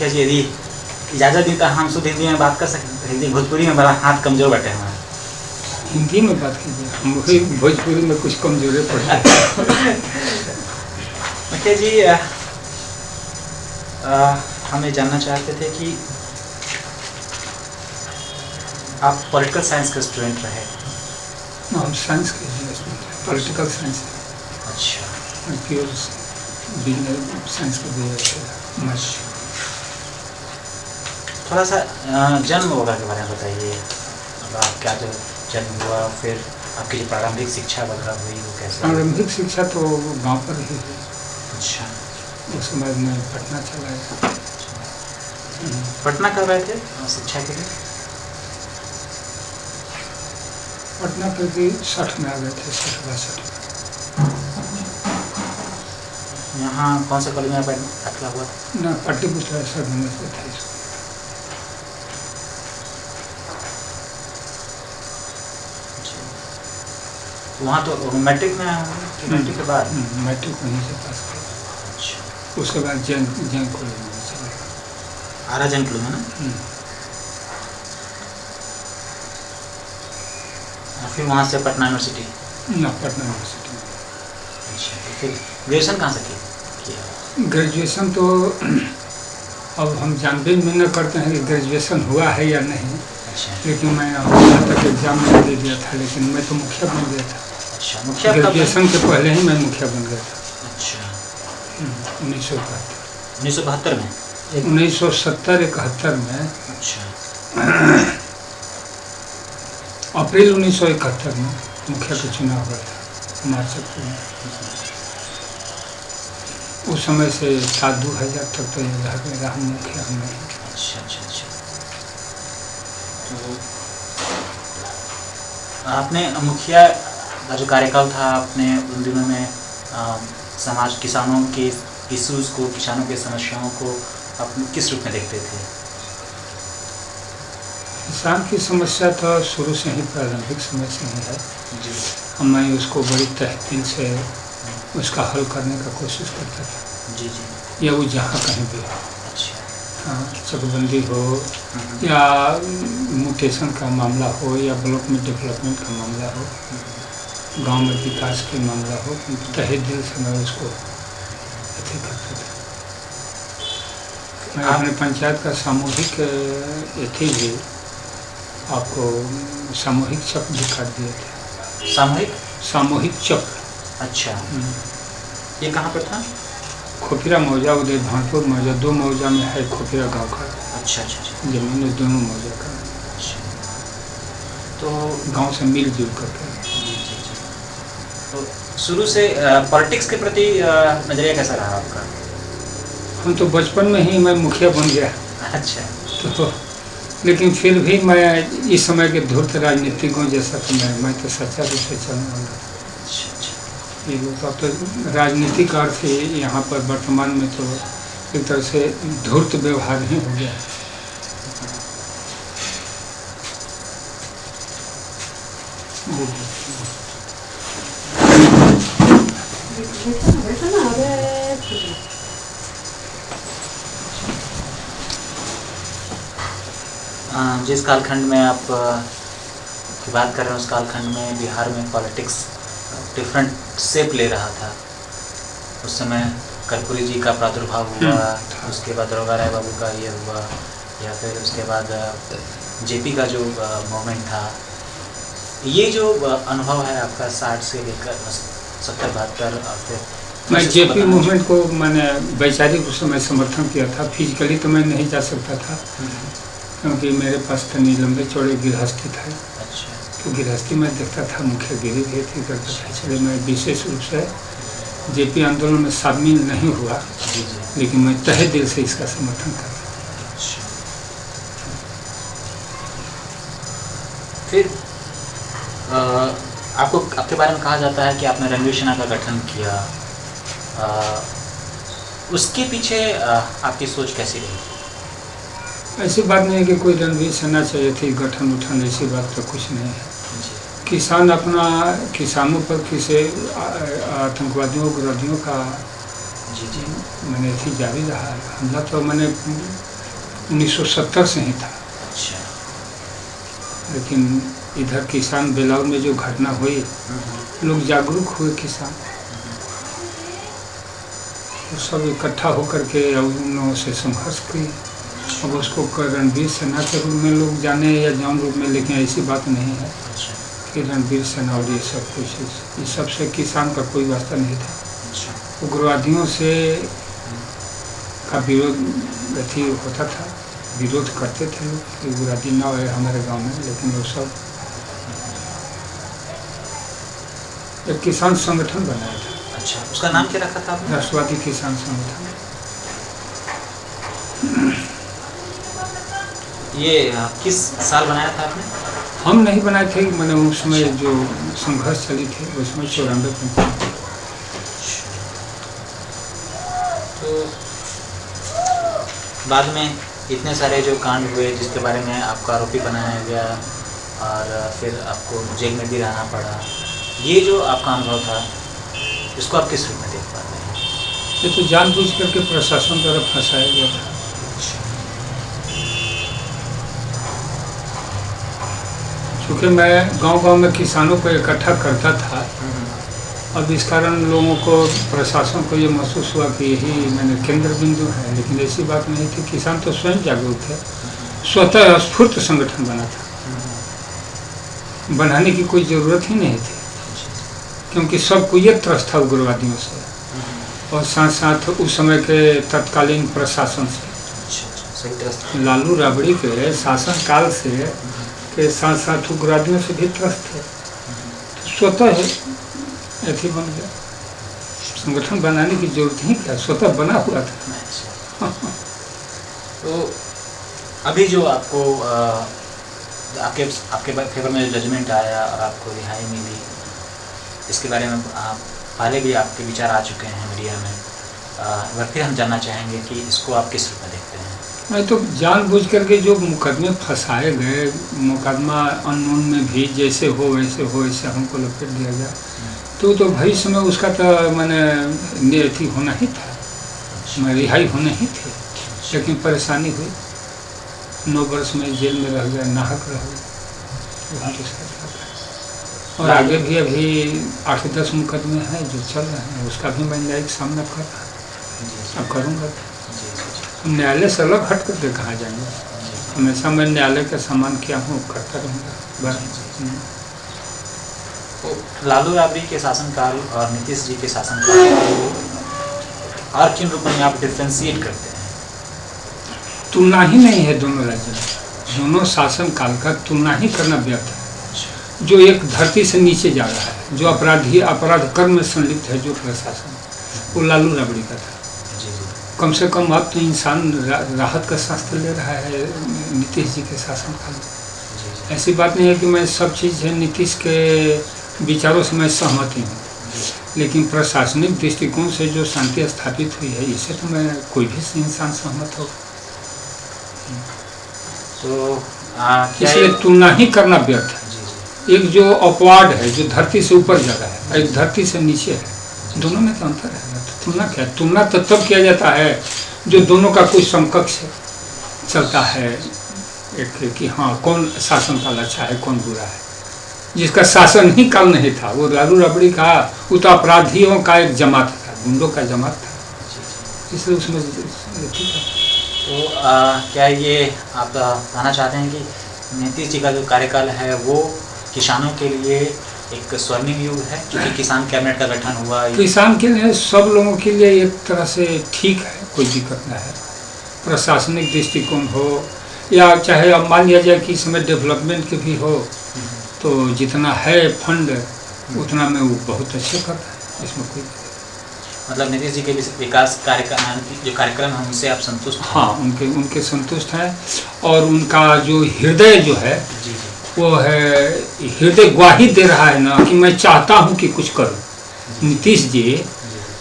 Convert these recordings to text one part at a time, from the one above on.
मुखिया जी यदि इजाज़त दी तो हम शुद्ध हिंदी में बात कर सकते, हिंदी भोजपुरी में बड़ा हाथ कमज़ोर बैठे हमारे। हिंदी में बात कीजिए, हम वही भोजपुरी में कुछ कमजोरी पड़े। मुखिया जी हम ये जानना चाहते थे कि आप पॉलिटिकल साइंस के स्टूडेंट रहे। हम साइंस के पॉलिटिकल साइंस। अच्छा। प्योर साइंस के दिया। थोड़ा सा जन्म वगैरह के बारे में बताइए, आपका जो जन्म हुआ, फिर आपकी जो प्रारंभिक शिक्षा वगैरह हुई वो कैसे? प्रारंभिक शिक्षा तो गांव पर ही हुई। अच्छा। उस समय मैं पटना चला गया। पटना कब आए थे शिक्षा के लिए? पटना पर भी 60 में आ गए थे, 60-62 में। यहाँ कौन से कॉलेज में दाखिला हुआ था? ना पाटलिपुत्र में थे। वहाँ तो मैट्रिक में मैट्रिक के बाद? मैट्रिक वहीं से पास किया। अच्छा। उसके बाद जैन कॉलेज में चला गया। आरा जैन कॉलेज में ना? फिर वहाँ से पटना यूनिवर्सिटी? ना, पटना यूनिवर्सिटी में। अच्छा। तो फिर ग्रेजुएशन कहाँ से किया? ग्रेजुएशन तो अब हम जानबीन में न करते हैं कि ग्रेजुएशन हुआ है या नहीं। अच्छा। लेकिन मैं यहाँ तक एग्जाम में दे दिया था, लेकिन मैं तो मुखिया बन गया था। अच्छा, मुखिया ग्रेजुएशन के पहले ही मैं मुखिया बन गया था। अच्छा। 1972 में? 1970-71 में। अच्छा। अप्रैल 1971 में मुखिया का चुनाव हुआ था मार्च-अप्रैल में। उस समय से 2000 तक तो ये रहा मुखिया में। अच्छा अच्छा अच्छा। तो आपने मुखिया का जो कार्यकाल था, आपने उन दिनों में समाज किसानों के इश्यूज़ को, किसानों के समस्याओं को आप किस रूप में देखते थे? किसान की समस्या तो शुरू से ही, प्रारंभिक समय से ही है जी। मैं उसको बड़ी तहकीक से उसका हल करने का कोशिश करता था। जी जी। या वो जहाँ कहीं भी हो। अच्छा। हाँ, चकबंदी हो या म्यूटेशन का मामला हो या ब्लॉक में डेवलपमेंट का मामला हो, गांव में विकास के मामला हो, तहे दिल से मैं उसको अथी करता था। मैं अपने पंचायत का सामूहिक अथी भी आपको सामूहिक चक भी काट दिए थे। सामूहिक चक। अच्छा। ये कहाँ पर था? खोपीरा मौजा, उदय भानपुर मौजा, 2 मौजा में है खोपीरा गांव का। अच्छा अच्छा अच्छा। जमीन है दोनों मौजा का। अच्छा। तो गांव से मिलजुल करके। जी जी जी। तो शुरू से पॉलिटिक्स के प्रति नज़रिया कैसा रहा आपका? हम तो बचपन में ही मैं मुखिया बन गया। अच्छा। तो लेकिन फिर भी मैं इस समय के धूर्त राजनीतिकों जैसा तो मैं तो सच्चा रूप से चलने वाला। अच्छा अच्छा। ये लोग अब तो राजनीतिक अर्थ से यहाँ पर वर्तमान में तो एक तरह से धूर्त व्यवहार ही हो गया। जिस कालखंड में आप की बात कर रहे हैं, उस कालखंड में बिहार में पॉलिटिक्स डिफरेंट शेप ले रहा था। उस समय कर्पूरी जी का प्रादुर्भाव हुआ, उसके बाद दरोगा राय बाबू का ये हुआ, या फिर उसके बाद जेपी का जो मूवमेंट था। ये जो अनुभव है आपका 60 से लेकर 70-72 और फिर मैं जेपी मूवमेंट को मैंने वैचारिक उस समय समर्थन किया था। फिजिकली तो मैं नहीं जा सकता था क्योंकि मेरे पास तनी लंबे चौड़े गृहस्थी था। अच्छा। तो गृहस्थी में देखता था, मुखिया गिरी थी करता था, इसलिए मैं विशेष रूप से जेपी आंदोलन में शामिल नहीं हुआ। जी जी। लेकिन मैं तहे दिल से इसका समर्थन करता। अच्छा। फिर आपको, आपके बारे में कहा जाता है कि आपने रणवीर सेना का गठन किया। उसके पीछे आपकी सोच कैसी रही? ऐसी बात नहीं है कि कोई रणवीर सेना चाहिए थी, गठन उठन ऐसी बात तो कुछ नहीं है। किसान अपना, किसानों पर किसी आतंकवादियों उग्रवादियों का जी जी मैंने ऐसी जारी रहा है हमला। तो मैंने 1970 से ही था। अच्छा। लेकिन इधर किसान बेलाव में जो घटना हुई, लोग जागरूक हुए किसान, तो सब इकट्ठा होकर के उन लोगों से संघर्ष किए। अब उसको रणवीर सेना के रूप में लोग जाने या जौन रूप में, लेकिन ऐसी बात नहीं है कि रणवीर सेना और ये सब कुछ, इस सब से किसान का कोई वास्ता नहीं था। उग्रवादियों से का विरोध अथी होता था, विरोध करते थे लोग कि उग्रवादी ना है हमारे गांव में, लेकिन वो सब एक किसान संगठन बनाया था। अच्छा, उसका नाम क्या रखा था आपने? राष्ट्रवादी किसान संगठन। ये किस साल बनाया था आपने? हम नहीं बनाए थे, मैंने उसमें जो संघर्ष चली थी उसमें 94-95। तो बाद में इतने सारे जो कांड हुए जिसके बारे में आपको आरोपी बनाया गया और फिर आपको जेल में भी रहना पड़ा, ये जो आपका अनुभव था इसको आप किस रूप में देख पाते हैं? ये तो जानबूझ करके प्रशासन द्वारा फंसाया गया था। चूँकि मैं गांव-गांव में किसानों को इकट्ठा करता था, अब इस कारण लोगों को, प्रशासन को ये महसूस हुआ कि यही मैंने केंद्र बिंदु है, लेकिन ऐसी बात नहीं थी। किसान तो स्वयं जागरूक थे, स्वतः स्फूर्त संगठन बना था, बनाने की कोई ज़रूरत ही नहीं थी, क्योंकि सबको ये त्रस्त था उग्रवादियों से और साथ साथ उस समय के तत्कालीन प्रशासन से, लालू राबड़ी के शासन काल से के साथ साथ उग्रवादियों से भी त्रस्त थे। तो स्वतः ऐसी बन गया, संगठन बनाने की जरूरत ही क्या, स्वतः बना हुआ था। तो अभी जो आपको आपके फेवर में जो जजमेंट आया और आपको रिहाई मिली, इसके बारे में पहले भी आपके विचार आ चुके हैं मीडिया में, एक बार फिर हम जानना चाहेंगे कि इसको आप किस रूप में देखते हैं? मैं तो जानबूझ करके जो मुकदमे फंसाए गए, मुकदमा अननोन में भी जैसे हो वैसे हो, ऐसे हमको लपेट दिया गया, तो भाई समय उसका तो मैंने नियति होना ही था, मैं रिहाई होना ही थी, लेकिन परेशानी हुई। 9 वर्ष में जेल में रह गया, नाहक रह गया। और आगे भी अभी 8-10 मुकदमे हैं जो चल रहे हैं, उसका भी मैं न्यायिक सामना कर रहा हूँ, अब करूँगा। हम न्यायालय से अलग हट करके कहाँ जाएंगे, हमेशा मैं न्यायालय का सम्मान किया हूँ, करता रहूँगा। तो लालू राबड़ी के शासनकाल और नीतीश जी के शासनकाल और किन रूपों में आप डिफ्रेंशिएट करते हैं? तुलना ही नहीं है दोनों राज्यों में, दोनों शासन काल का तुलना ही करना व्यर्थ है। जो एक धरती से नीचे जा रहा है, जो अपराध कर्म में संलिप्त है, जो प्रशासन, वो लालू राबड़ी का था। कम से कम अब तो इंसान राहत का सांस ले रहा है नीतीश जी के शासनकाल में। ऐसी बात नहीं है कि मैं सब चीज़ है नीतीश के विचारों से मैं सहमत हूँ, लेकिन प्रशासनिक दृष्टिकोण से जो शांति स्थापित हुई है, इससे तो मैं कोई भी इंसान सहमत हो। तो इसलिए तुलना ही करना व्यर्थ है। एक जो अपवाद है, जो धरती से ऊपर जा रहा है, एक धरती से नीचे है, दोनों में तो अंतर है। तो तुलना क्या, तुलना तो तब किया जाता है जो दोनों का कोई समकक्ष चलता है, एक कि हाँ कौन शासन काल अच्छा है, कौन बुरा है। जिसका शासन ही काल नहीं था, वो लालू राबड़ी का, वो तो अपराधियों का एक जमात था, गुंडों का जमात था, इसलिए उसमें ठीक है। तो क्या ये आप कहना चाहते हैं कि नीतीश जी का जो कार्यकाल है वो किसानों के लिए एक स्वर्णिम युग है, क्योंकि किसान कैबिनेट का गठन हुआ? किसान के लिए, सब लोगों के लिए एक तरह से ठीक है, कोई दिक्कत नहीं है। प्रशासनिक दृष्टिकोण हो या चाहे अब मान लिया जाए कि इसमें डेवलपमेंट के भी हो, तो जितना है फंड उतना में वो बहुत अच्छे करता है, इसमें कोई मतलब नीतीश जी के विकास जो कार्यक्रम है उनसे आप संतुष्ट? हाँ, उनके संतुष्ट हैं। और उनका जो हृदय जो है वो है, हृदय गवाही दे रहा है ना कि मैं चाहता हूँ कि कुछ करूँ। नीतीश जी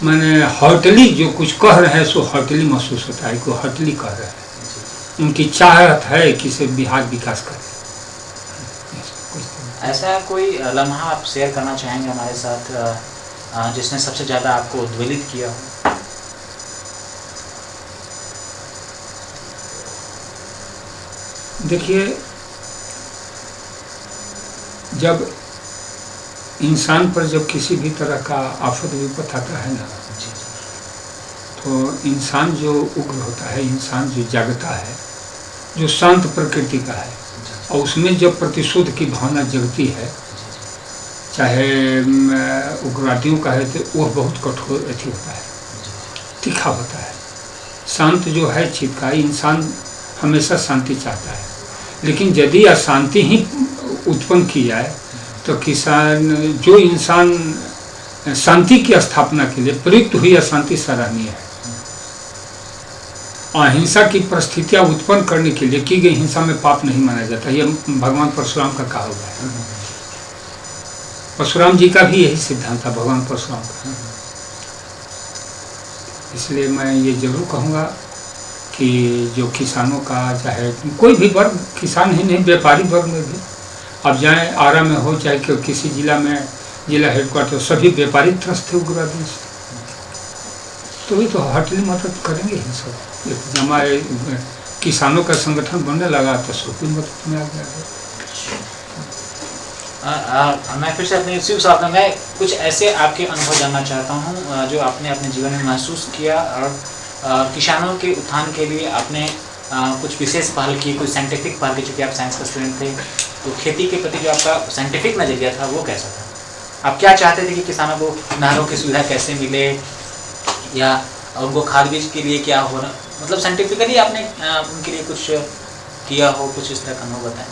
मैंने हर्टली जो कुछ कह रहे हैं, सो हर्टली महसूस होता है कि वो हर्टली कह रहे हैं। उनकी चाहत है कि से बिहार विकास करे। ऐसा कोई लम्हा आप शेयर करना चाहेंगे हमारे साथ जिसने सबसे ज़्यादा आपको उद्वेलित किया हो? देखिए, जब इंसान पर जब किसी भी तरह का आफत विपत आता है ना, तो इंसान जो उग्र होता है, इंसान जो जागता है, जो शांत प्रकृति का है, और उसमें जब प्रतिशोध की भावना जगती है, चाहे उग्रवादियों का है, तो वह बहुत कठोर अथी होता है, तीखा होता है। शांत जो है चित्त का इंसान हमेशा शांति चाहता है, लेकिन यदि अशांति ही उत्पन्न की जाए तो किसान जो इंसान शांति की स्थापना के लिए प्रयुक्त हुई अशांति सराहनीय है। अहिंसा की परिस्थितियां उत्पन्न करने के लिए की गई हिंसा में पाप नहीं माना जाता। यह भगवान परशुराम का कहा हुआ है। परशुराम जी का भी यही सिद्धांत था, भगवान परशुराम का। इसलिए मैं ये जरूर कहूँगा कि जो किसानों का, चाहे कोई भी वर्ग, किसान ही नहीं, व्यापारी वर्ग में भी अब जाएँ, आरा में हो चाहे किसी जिला में, जिला हेडक्वार्टर, सभी व्यापारी त्रस्त थे उग्रवादी से। तो भी तो हटली मदद करेंगे ही सब। हमारे किसानों का संगठन बनने लगा तो सब मदद में आ गया। मैं फिर से अपने शिव साहब का मैं कुछ ऐसे आपके अनुभव जानना चाहता हूँ जो आपने अपने जीवन में महसूस किया, और किसानों के उत्थान के लिए आपने कुछ विशेष पहल की, कुछ साइंटिफिक पहल की। चूँकि आप साइंस का स्टूडेंट थे, तो खेती के प्रति जो आपका साइंटिफिक नज़रिया था वो कैसा था? आप क्या चाहते थे कि किसानों को नहरों की सुविधा कैसे मिले, या उनको खाद बीज के लिए क्या हो रहा, मतलब साइंटिफिकली आपने उनके लिए कुछ किया हो? कुछ इस तरह का अनुभव बताएं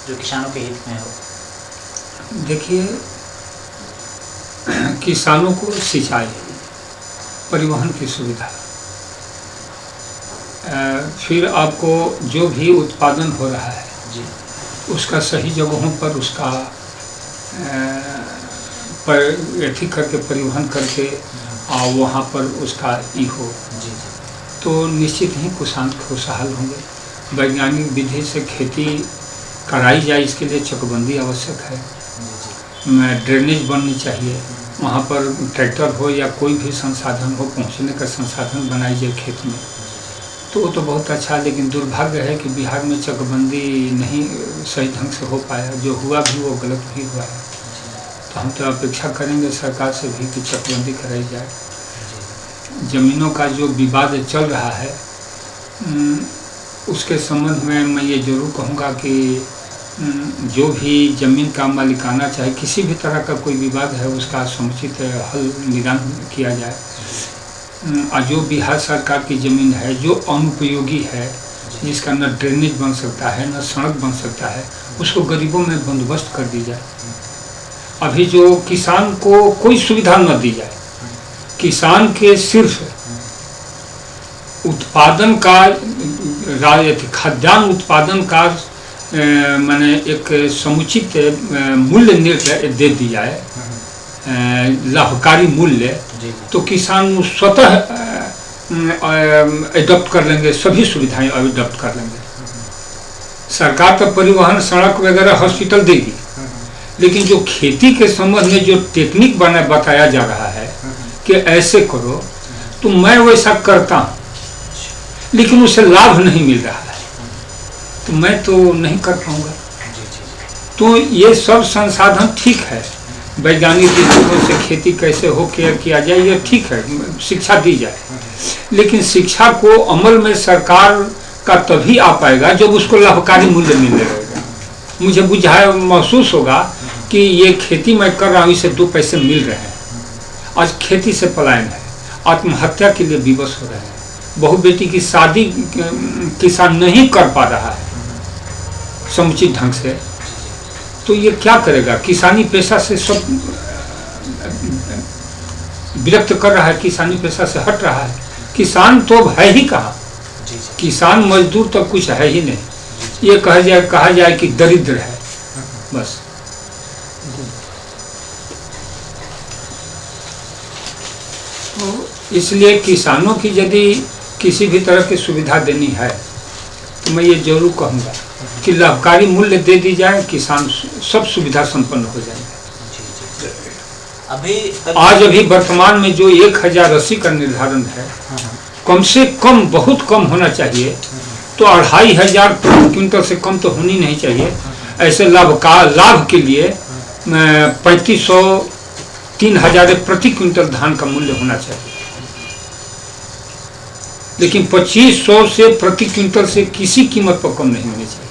जो किसानों के हित में हो। देखिए, किसानों को सिंचाई, परिवहन की सुविधा, फिर आपको जो भी उत्पादन हो रहा है जी, उसका सही जगहों पर उसका अथी करके, परिवहन करके, और वहाँ पर उसका ई हो जी, तो निश्चित ही किसान खुशहाल होंगे। वैज्ञानिक विधि से खेती कराई जाए, इसके लिए चकबंदी आवश्यक है। ड्रेनेज बननी चाहिए, वहाँ पर ट्रैक्टर हो या कोई भी संसाधन हो, पहुँचने का संसाधन बनाई जाए खेत में, तो वो तो बहुत अच्छा। लेकिन दुर्भाग्य है कि बिहार में चकबंदी नहीं सही ढंग से हो पाया, जो हुआ भी वो गलत भी हुआ है। तो हम तो अपेक्षा करेंगे सरकार से भी कि चकबंदी कराई जाए। ज़मीनों का जो विवाद चल रहा है, उसके संबंध में मैं ये जरूर कहूँगा कि जो भी ज़मीन का मालिकाना, चाहे किसी भी तरह का कोई विवाद है, उसका समुचित हल निदान किया जाए। और जो बिहार सरकार की ज़मीन है जो अनुपयोगी है, जिसका न ड्रेनेज बन सकता है, न सड़क बन सकता है, उसको गरीबों में बंदोबस्त कर दी जाए। अभी जो किसान को कोई सुविधा न दी जाए, किसान के सिर्फ उत्पादन का, खाद्यान्न उत्पादन का माने एक समुचित मूल्य दे दी जाए, लाभकारी मूल्य, तो किसान स्वतः एडॉप्ट कर लेंगे, सभी सुविधाएं एडॉप्ट कर लेंगे। सरकार तो परिवहन, सड़क वगैरह, हॉस्पिटल देगी, लेकिन जो खेती के संबंध में जो टेक्निक बताया जा रहा है कि ऐसे करो, तो मैं वैसा करता हूँ, लेकिन उसे लाभ नहीं मिल रहा है, तो मैं तो नहीं कर पाऊँगा। तो ये सब संसाधन ठीक है, वैज्ञानिक दृष्टिकोण से खेती कैसे हो केयर किया जाए, ये ठीक है, शिक्षा दी जाए, लेकिन शिक्षा को अमल में सरकार का तभी आ पाएगा जब उसको लाभकारी मूल्य मिलने लगेगा। मुझे बुझाया, महसूस होगा कि ये खेती मैं कर रहा हूँ, इससे 2 पैसे मिल रहे हैं। आज खेती से पलायन है, आत्महत्या के लिए विवश हो रहे हैं, बहु बेटी की शादी किसान नहीं कर पा रहा है समुचित ढंग से, तो ये क्या करेगा? किसानी पेशा से सब विरक्त कर रहा है, किसानी पेशा से हट रहा है। किसान तो है ही कहाँ, किसान मजदूर तो कुछ है ही नहीं। ये कहा जाए कि दरिद्र है बस। तो इसलिए किसानों की यदि किसी भी तरह की सुविधा देनी है, तो मैं ये जरूर कहूँगा कि लाभकारी मूल्य दे दी जाए, किसान सब सुविधा संपन्न हो जाएंगे। आज अभी वर्तमान में जो 1080 का निर्धारण है, कम से कम, बहुत कम होना चाहिए तो 2500 प्रति क्विंटल से कम तो होनी नहीं चाहिए। ऐसे लाभ के लिए 3500 3000 प्रति क्विंटल धान का मूल्य होना चाहिए, लेकिन 2500 से प्रति क्विंटल से किसी कीमत पर कम नहीं होनी चाहिए।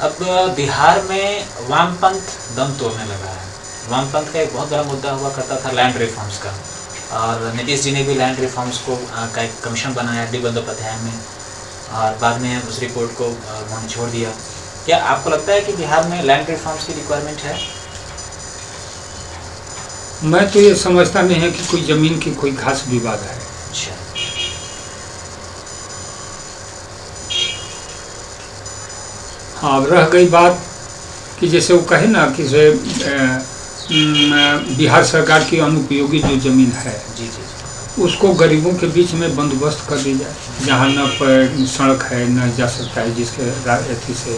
अब बिहार में वामपंथ दम तोड़ने लगा है। वामपंथ का एक बहुत बड़ा मुद्दा हुआ करता था लैंड रिफॉर्म्स का, और नीतीश जी ने भी लैंड रिफॉर्म्स को का एक कमीशन बनाया डी बंदोपाध्याय में, और बाद में उस रिपोर्ट को उन्होंने छोड़ दिया। क्या आपको लगता है कि बिहार में लैंड रिफॉर्म्स की रिक्वायरमेंट है? मैं तो ये समझता नहीं है कि कोई जमीन की कोई खास विवाद है। अच्छा, हाँ, अब रह गई बात कि जैसे वो कहे ना कि बिहार सरकार की अनुपयोगी जो जमीन है जी जी, उसको गरीबों के बीच में बंदोबस्त कर दी जाए, जहाँ न सड़क है न जा सकता है, जिसके अथी से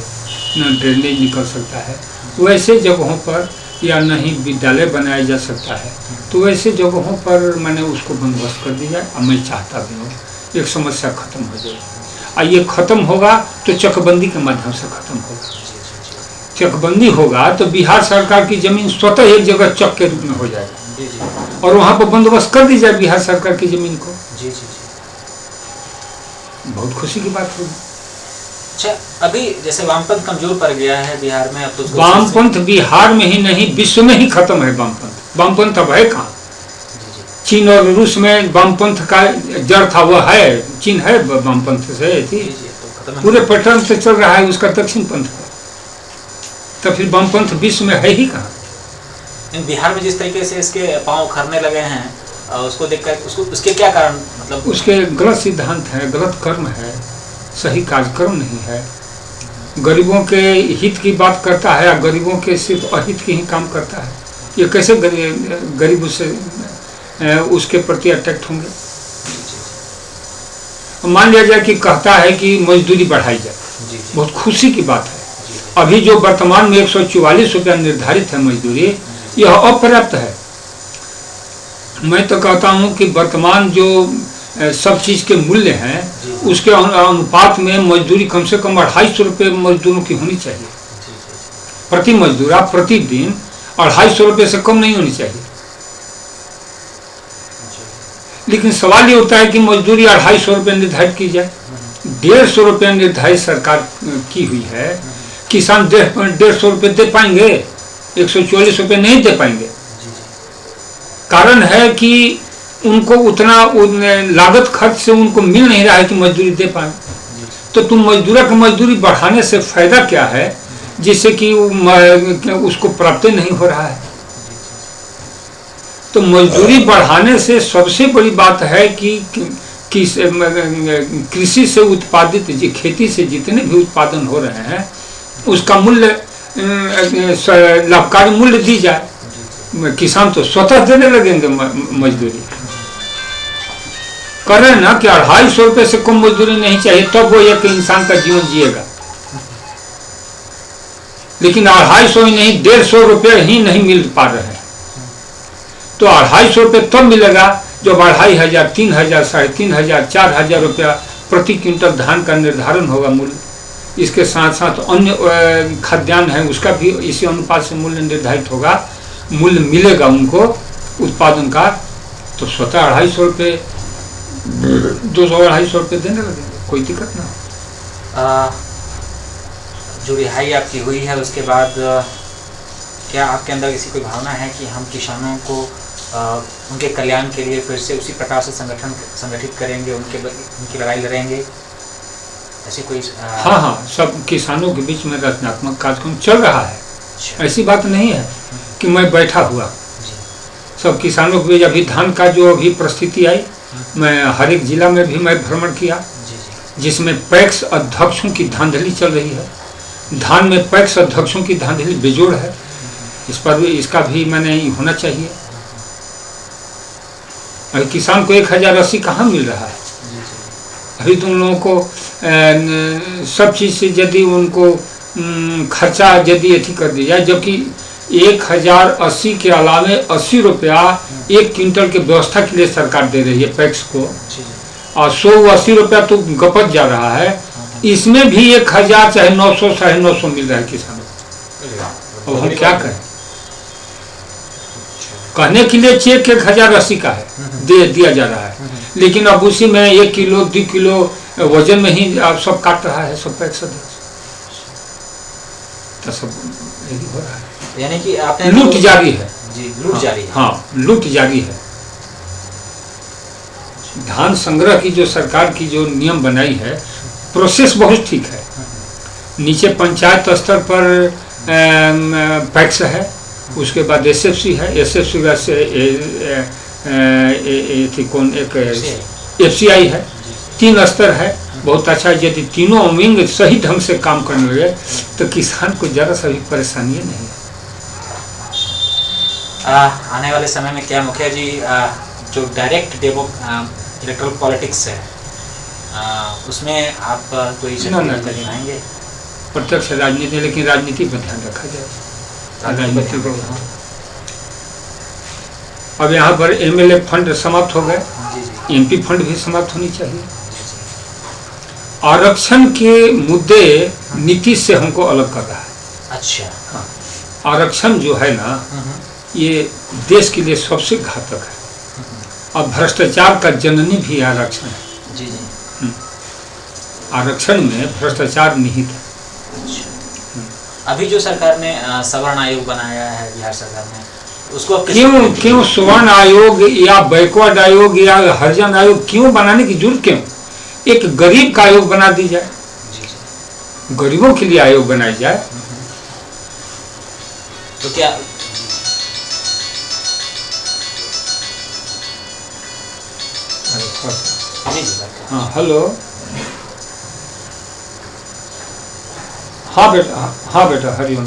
न ड्रेनेज निकल सकता है, वैसे जगहों पर, या नहीं विद्यालय बनाया जा सकता है, तो वैसे जगहों पर मैंने उसको बंदोबस्त कर दी जाए। और मैं चाहता भी हूँ एक समस्या खत्म हो जाए, और ये खत्म होगा तो चकबंदी के माध्यम से खत्म होगा। चकबंदी होगा तो बिहार सरकार की जमीन स्वतः एक जगह चक के रूप में हो जाएगा, और वहाँ पर बंदोबस्त कर दी जाए बिहार सरकार की जमीन को। जी जी जी, बहुत खुशी की बात होगी। अच्छा, अभी जैसे वामपंथ कमजोर पड़ गया है बिहार में, अब तो वामपंथ बिहार में ही नहीं विश्व में ही खत्म है। वामपंथ अब है कहाँ? चीन और रूस में वामपंथ का जड़ था, वो है, चीन है वामपंथ से थी, पूरे पैटर्न से चल रहा है उसका दक्षिण पंथ का, तो फिर वामपंथ विश्व में है ही कहाँ? बिहार में जिस तरीके से इसके पांव उखड़ने लगे हैं, उसको देखकर उसके क्या कारण, मतलब उसके गलत सिद्धांत है, गलत कर्म है, सही कार्यक्रम नहीं है, गरीबों के हित की बात करता है, और गरीबों के सिर्फ अहित की ही काम करता है। ये कैसे गरीब उसके प्रति अट्रैक्ट होंगे? मान लिया जाए कि कहता है कि मजदूरी बढ़ाई जाए, बहुत खुशी की बात है। अभी जो वर्तमान में 144 रुपया निर्धारित है मजदूरी, यह अपर्याप्त है। मैं तो कहता हूँ कि वर्तमान जो सब चीज़ के मूल्य हैं, उसके अनुपात में मजदूरी कम से कम 250 रुपये मजदूरों की होनी चाहिए प्रति मजदूर। आप प्रतिदिन 250 रुपये से कम नहीं होनी चाहिए। लेकिन सवाल ये होता है कि मजदूरी 250 रुपये निर्धारित की जाए, 150 रुपये निर्धारित सरकार की हुई है। किसान 150 रुपये दे पाएंगे? 144 रुपये नहीं दे पाएंगे। कारण है कि उनको उतना लागत खर्च से उनको मिल नहीं रहा है कि मजदूरी दे पाए। तो तुम मजदूर की मजदूरी बढ़ाने से फायदा क्या है, जिससे कि उसको प्राप्त नहीं हो रहा है। तो मजदूरी बढ़ाने से सबसे बड़ी बात है कि कृषि से उत्पादित, खेती से जितने भी उत्पादन हो रहे हैं उसका मूल्य, लाभकारी मूल्य दी जाए। किसान तो स्वतः देने लगेंगे मजदूरी। कर रहे ना कि 250 रुपये से कम मजदूरी नहीं चाहिए, तब वो एक इंसान का जीवन जिएगा। लेकिन 250 ही नहीं, 150 रुपये ही नहीं मिल पा रहे हैं। तो 250 रुपये तब मिलेगा जब 2500, 3000, 3500, 4000 रुपया प्रति क्विंटल धान का निर्धारण होगा मूल्य। इसके साथ साथ अन्य खाद्यान्न है, उसका भी इसी अनुपात से मूल्य निर्धारित होगा, मूल्य मिलेगा उनको उत्पादन का। तो स्वतः 250 रुपये, 200-250 रुपये देने लगेंगे, कोई दिक्कत ना। जो रिहाई आपकी हुई है उसके बाद क्या आपके अंदर ऐसी कोई भावना है कि हम किसानों को उनके कल्याण के लिए फिर से उसी प्रकार से संगठित करेंगे, उनकी लड़ाई लड़ेंगे? ऐसी कोई हाँ, सब किसानों के बीच में रचनात्मक कार्यक्रम चल रहा है। ऐसी बात नहीं है कि मैं बैठा हुआ। सब किसानों के बीच अभी धान का जो अभी परिस्थिति आई, मैं हर एक जिला में भी मैं भ्रमण किया, जिसमें पैक्स अध्यक्षों की धांधली चल रही है। धान में पैक्स अध्यक्षों की धांधली बेजोड़ है। इस पर भी, इसका भी मैंने होना चाहिए। अभी किसान को 1080 कहाँ मिल रहा है? अभी तुम लोगों को सब चीज़ से यदि उनको खर्चा यदि अथी कर दिया जाए, जबकि 1080 के अलावे 80 रुपया 1 क्विंटल के व्यवस्था के लिए सरकार दे रही है पैक्स को। और 100-80 रुपया तो गपत जा रहा है, इसमें भी 1000 चाहे 900 साढ़े 900 मिल रहा है किसानों को। अब हम क्या करें? कहने के लिए चेक 1080 का है दिया जा रहा है, लेकिन अब उसी में 1 किलो 2 किलो वजन में ही आप सब काट रहा है, सब पैक सब तो सब यही हो रहा है। यानी कि आपने लूट जारी है जी, लूट जारी है। हाँ, लूट जारी है। धान संग्रह की जो सरकार की जो नियम बनाई है, प्रोसेस बहुत ठीक है। नीचे पंचायत स्तर पर पैक्स है, उसके बाद एसएफसी है, एसएफसी से कौन एक एफसीआई है, 3 स्तर है, बहुत अच्छा। यदि तीनों विंग सही ढंग से काम करने लगे तो किसान को ज़रा सा भी परेशानी नहीं है। आने वाले समय में क्या मुखिया जी जो डायरेक्ट इलेक्ट्रल पॉलिटिक्स है उसमें आप कोई दिखाएंगे? प्रत्यक्ष राजनीति, लेकिन राजनीति पर ध्यान रखा जाए। राजनीति को अब यहाँ पर एमएलए फंड समाप्त हो गए, एमपी फंड भी समाप्त होनी चाहिए। आरक्षण के मुद्दे नीतीश से हमको अलग कर रहा है। अच्छा। हाँ, आरक्षण जो है ना, ये देश के लिए सबसे घातक है। अब भ्रष्टाचार का जननी भी आरक्षण है। जी जी। आरक्षण में भ्रष्टाचार निहित है। अच्छा। अभी जो सरकार ने सवर्ण आयोग बनाया है बिहार सरकार ने, उसको अब क्यों सवर्ण आयोग या बैकवर्ड आयोग या हरिजन आयोग क्यों बनाने की जरूरत क्यों? एक गरीब का आयोग बना दी जाए, गरीबों के लिए आयोग बनाया जाए। तो क्या हाँ, हेलो। हाँ बेटा, हाँ बेटा, हरिओम।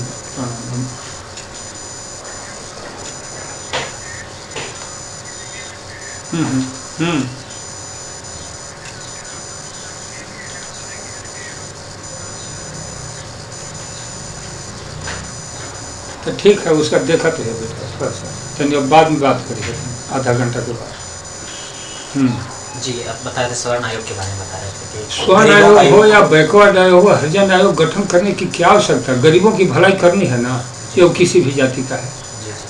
तो ठीक है, उसका देखा तो है बेटा, थोड़ा सा चलिए बाद में बात करिए, आधा घंटा के बाद। जी, आप बता रहे सवर्ण आयोग के बारे में बता रहे थे कि सवर्ण आयोग हो या बैकवर्ड आयोग हो, हरिजन आयोग गठन करने की क्या आवश्यकता है? गरीबों की भलाई करनी है ना, ये किसी भी जाति का है।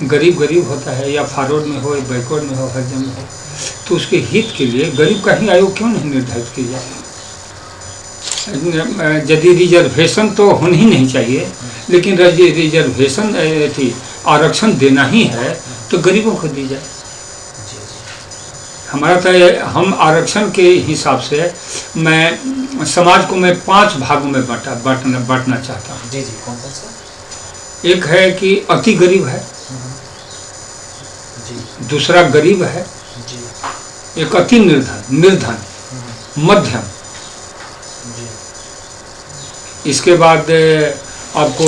गरीब होता है, या फॉरवर्ड में हो या बैकवर्ड में हो, हरिजन में हो, तो उसके हित के लिए गरीब का ही आयोग क्यों नहीं निर्धारित किया जाए? यदि रिजर्वेशन तो होनी ही नहीं चाहिए, लेकिन रिजर्वेशन आरक्षण देना ही है तो गरीबों को दी जाए। हमारा तो हम आरक्षण के हिसाब से मैं समाज को मैं 5 भागों में बांटना चाहता हूँ। जी जी, कौन कौन सा? एक है कि अति गरीब है जी, दूसरा गरीब है जी, एक अति निर्धन मध्यम जी, इसके बाद आपको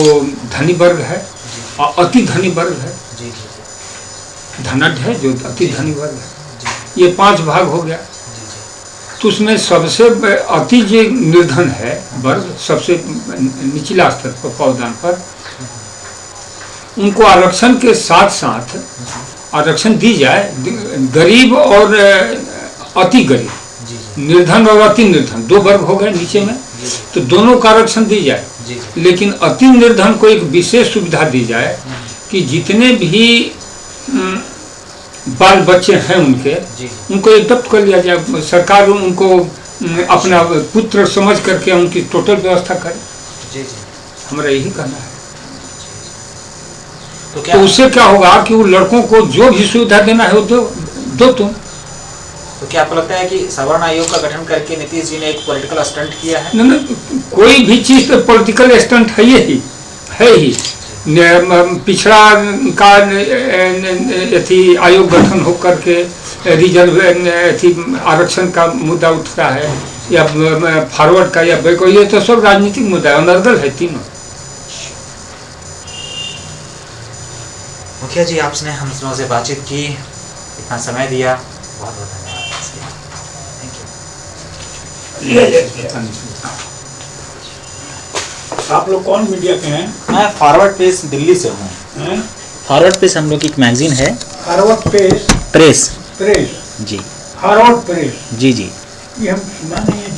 धनी वर्ग है और अति धनी वर्ग है। जी जी, धनढ़ है जो अति धनी वर्ग है। ये 5 भाग हो गया। तो उसमें सबसे अति जो निर्धन है वर्ग, सबसे निचला स्तर पर पावदान पर, उनको आरक्षण के साथ साथ आरक्षण दी जाए। गरीब और अति गरीब, निर्धन और अति निर्धन 2 वर्ग हो गए नीचे में, तो दोनों का आरक्षण दी जाए। लेकिन अति निर्धन को एक विशेष सुविधा दी जाए कि जितने भी बाल बच्चे हैं उनको एडॉप्ट कर लिया जाए। सरकार उनको अपना पुत्र समझ करके उनकी टोटल व्यवस्था करे। जी जी, हमारा यही कहना है। तो उससे क्या होगा कि वो लड़कों को जो भी सुविधा देना है वो दो तुम। तो क्या आपको लगता है कि सवर्ण आयोग का गठन करके नीतीश जी ने एक पॉलिटिकल स्टंट किया है? नहीं, कोई भी चीज तो पॉलिटिकल स्टंट है ही। पिछड़ा का आयोग गठन हो करके रिजर्व आरक्षण का मुद्दा उठता है, या फॉरवर्ड का या बैकवर्ड, ये तो सब राजनीतिक मुद्दा है, अनर्गल है तीनों। मुखिया जी, आपने हम लोगों से बातचीत की, इतना समय दिया, बहुत बहुत धन्यवाद। Thank you. आप लोग कौन मीडिया के हैं? मैं फॉरवर्ड पेज दिल्ली से हूँ। फॉरवर्ड पेज हम लोग की एक मैगजीन है। फॉरवर्ड पेज प्रेस प्रेस जी, फॉरवर्ड प्रेस जी जी। ये हम सुना नहीं